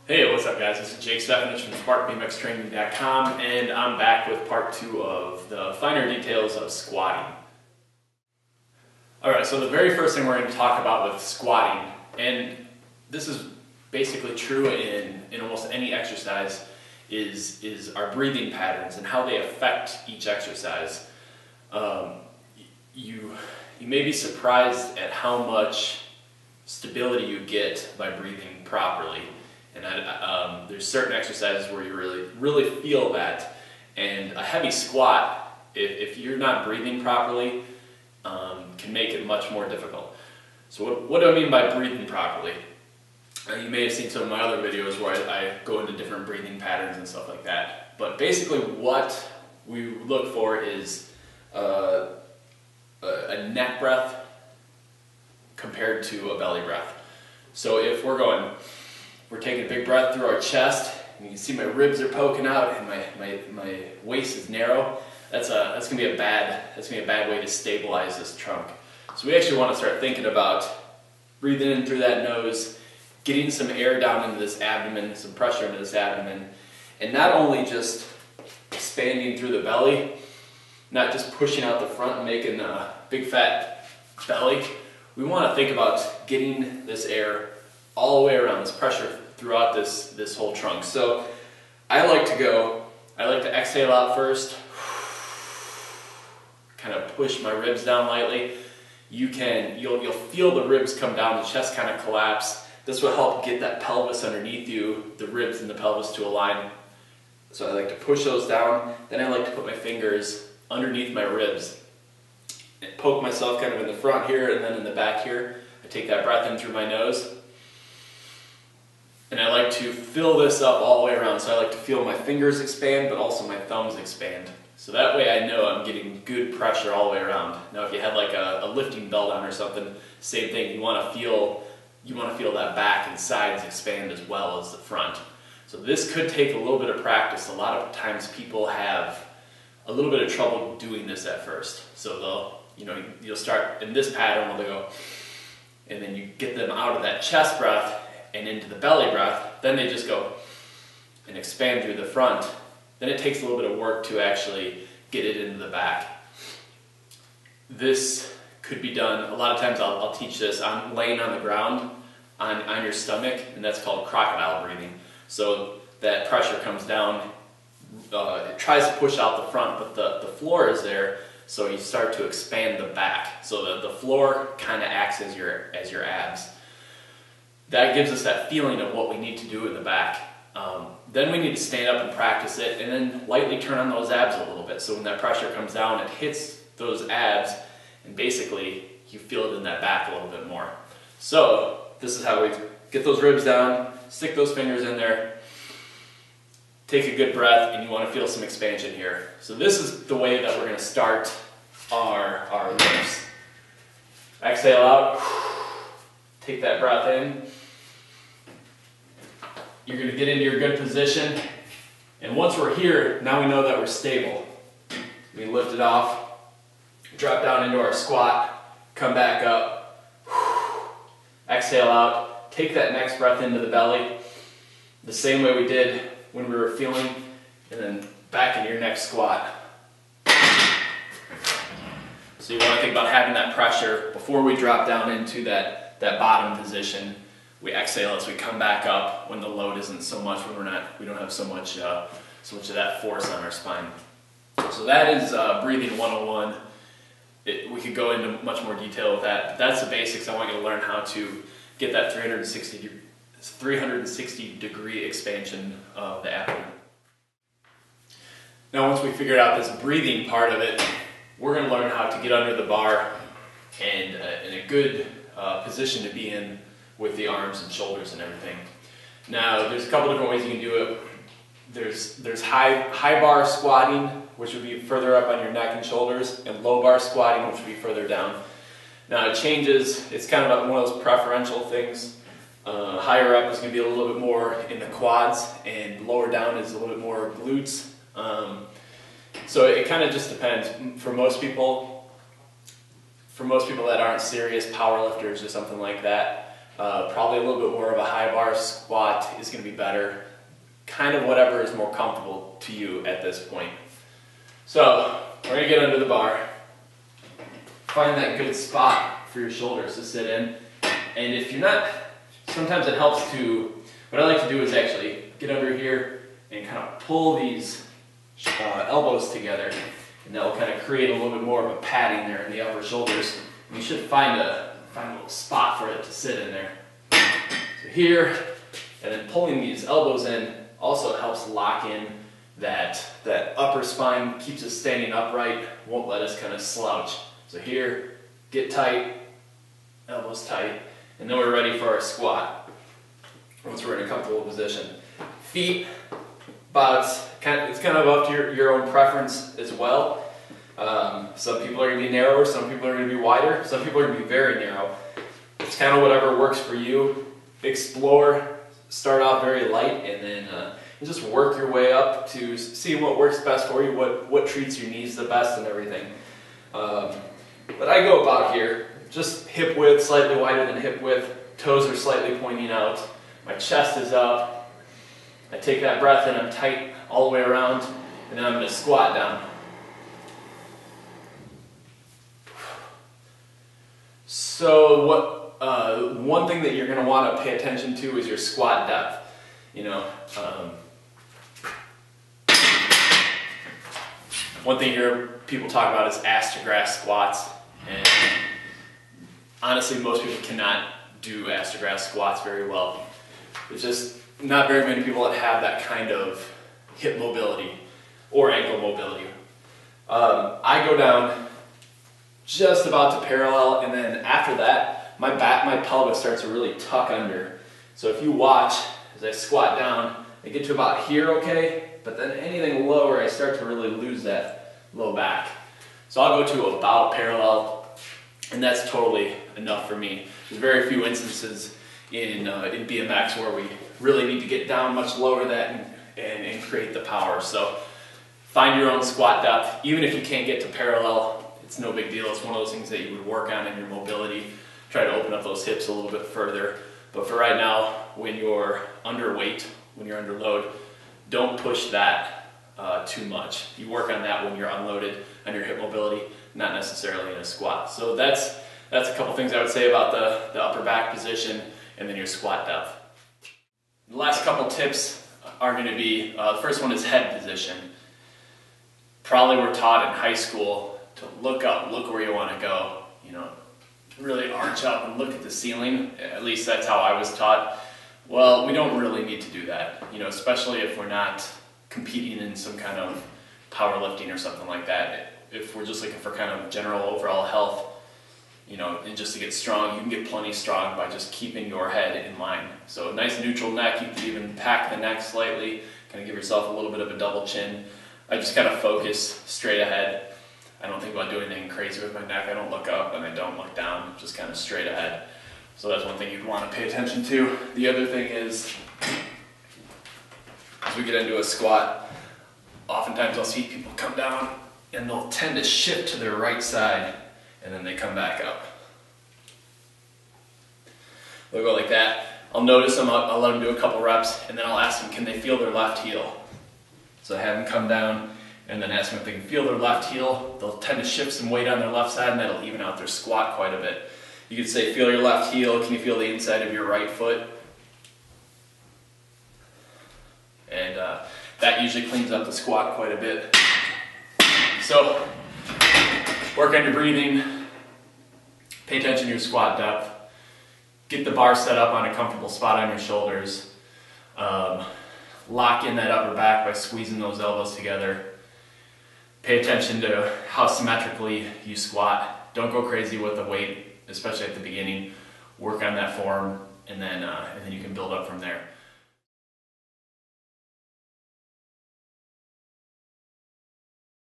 Hey, what's up guys? This is Jake Stefanich from SparkBMXTraining.com, and I'm back with part 2 of the finer details of squatting. Alright, so the very first thing we're going to talk about with squatting, and this is basically true in almost any exercise, is our breathing patterns and how they affect each exercise. You may be surprised at how much stability you get by breathing properly. And there's certain exercises where you really feel that. And a heavy squat, if you're not breathing properly, can make it much more difficult. So what do I mean by breathing properly? You may have seen some of my other videos where I go into different breathing patterns and stuff like that. But basically what we look for is a neck breath compared to a belly breath. So if we're taking a big breath through our chest, and you can see my ribs are poking out and my waist is narrow. That's gonna be a bad way to stabilize this trunk. So we actually want to start thinking about breathing in through that nose, getting some air down into this abdomen, some pressure into this abdomen, and not only just expanding through the belly, not just pushing out the front and making a big fat belly. We want to think about getting this air all the way around, this pressure throughout this whole trunk. So I like to exhale out first, kind of push my ribs down lightly. You'll feel the ribs come down, the chest kind of collapse. This will help get that pelvis underneath you, the ribs and the pelvis to align. So I like to push those down. Then I like to put my fingers underneath my ribs and poke myself kind of in the front here and then in the back here. I take that breath in through my nose. And I like to fill this up all the way around. So I like to feel my fingers expand, but also my thumbs expand. So that way I know I'm getting good pressure all the way around. Now if you had like a lifting belt on or something, same thing. You want to feel that back and sides expand as well as the front. So this could take a little bit of practice. A lot of times people have a little bit of trouble doing this at first. So you'll start in this pattern where they go, and then you get them out of that chest breath and into the belly breath. Then they just go and expand through the front. Then it takes a little bit of work to actually get it into the back. This could be done, a lot of times I'll teach this on laying on the ground on your stomach, and that's called crocodile breathing. So that pressure comes down, it tries to push out the front, but the floor is there, so you start to expand the back. So the floor kind of acts as your abs. That gives us that feeling of what we need to do in the back. Then we need to stand up and practice it, and then lightly turn on those abs a little bit. So when that pressure comes down, it hits those abs, and basically you feel it in that back a little bit more. So this is how we get those ribs down, stick those fingers in there, take a good breath, and you want to feel some expansion here. So this is the way that we're going to start our lifts. Exhale out, take that breath in. You're going to get into your good position, and once we're here, now we know that we're stable. We lift it off, drop down into our squat, come back up, exhale out, take that next breath into the belly, the same way we did when we were feeling, and then back into your next squat. So you want to think about having that pressure before we drop down into that bottom position. We exhale as we come back up when the load isn't so much, when we don't have so much of that force on our spine. So that is breathing 101. We could go into much more detail with that, but that's the basics. I want you to learn how to get that 360 degree expansion of the abdomen. Now once we figured out this breathing part of it, we're going to learn how to get under the bar and in a good position to be in with the arms and shoulders and everything. Now there's a couple different ways you can do it. There's high bar squatting, which would be further up on your neck and shoulders, and low bar squatting, which would be further down. Now it changes, it's kind of one of those preferential things. Higher up is going to be a little bit more in the quads, and lower down is a little bit more glutes. So it kind of just depends. For most people that aren't serious powerlifters or something like that, Probably a little bit more of a high bar squat is going to be better. Kind of whatever is more comfortable to you at this point. So we're going to get under the bar. Find that good spot for your shoulders to sit in. And if you're not, sometimes it helps to, what I like to do is actually get under here and kind of pull these elbows together. And that will kind of create a little bit more of a padding there in the upper shoulders. And you should find a little spot for it to sit in there. So here, and then pulling these elbows in also helps lock in that upper spine, keeps us standing upright, won't let us kind of slouch. So here, get tight, elbows tight, and then we're ready for our squat. Once we're in a comfortable position. Feet, it's kind of up to your own preference as well. Some people are going to be narrower, some people are going to be wider, some people are going to be very narrow. It's kind of whatever works for you. Explore, start off very light, and then just work your way up to see what works best for you, what treats your knees the best and everything. But I go about here, just hip width, slightly wider than hip width, toes are slightly pointing out, my chest is up, I take that breath in, I'm tight all the way around, and then I'm going to squat down. So one thing that you're going to want to pay attention to is your squat depth. One thing you hear people talk about is ass to grass squats, and honestly most people cannot do ass to grass squats very well. There's just not very many people that have that kind of hip mobility or ankle mobility. I go down just about to parallel, and then after that my pelvis starts to really tuck under. So if you watch as I squat down, I get to about here, okay, but then anything lower I start to really lose that low back. So I'll go to about parallel, and that's totally enough for me. There's very few instances in BMX where we really need to get down much lower than that and create the power. So find your own squat depth. Even if you can't get to parallel, it's no big deal. It's one of those things that you would work on in your mobility. Try to open up those hips a little bit further. But for right now, when you're underweight, when you're under load, don't push that too much. You work on that when you're unloaded on your hip mobility, not necessarily in a squat. So that's a couple things I would say about the upper back position and then your squat depth. The last couple tips are going to be, the first one is head position. Probably we're taught in high school to look up, look where you want to go, really arch up and look at the ceiling. At least that's how I was taught. Well, we don't really need to do that, especially if we're not competing in some kind of powerlifting or something like that. If we're just looking for kind of general overall health, and just to get strong, you can get plenty strong by just keeping your head in line. So a nice neutral neck, you can even pack the neck slightly, kind of give yourself a little bit of a double chin. I just kind of focus straight ahead. I don't think about doing anything crazy with my neck. I don't look up and I don't look down, just kind of straight ahead. So that's one thing you'd want to pay attention to. The other thing is, as we get into a squat, oftentimes I'll see people come down and they'll tend to shift to their right side and then they come back up. They'll go like that. I'll notice them, I'll let them do a couple reps, and then I'll ask them, can they feel their left heel? So I have them come down and then ask them if they can feel their left heel. They'll tend to shift some weight on their left side, and that'll even out their squat quite a bit. You could say, feel your left heel, can you feel the inside of your right foot? And that usually cleans up the squat quite a bit. So, work on your breathing, pay attention to your squat depth, get the bar set up on a comfortable spot on your shoulders, lock in that upper back by squeezing those elbows together. Pay attention to how symmetrically you squat. Don't go crazy with the weight, especially at the beginning. Work on that form, and then you can build up from there.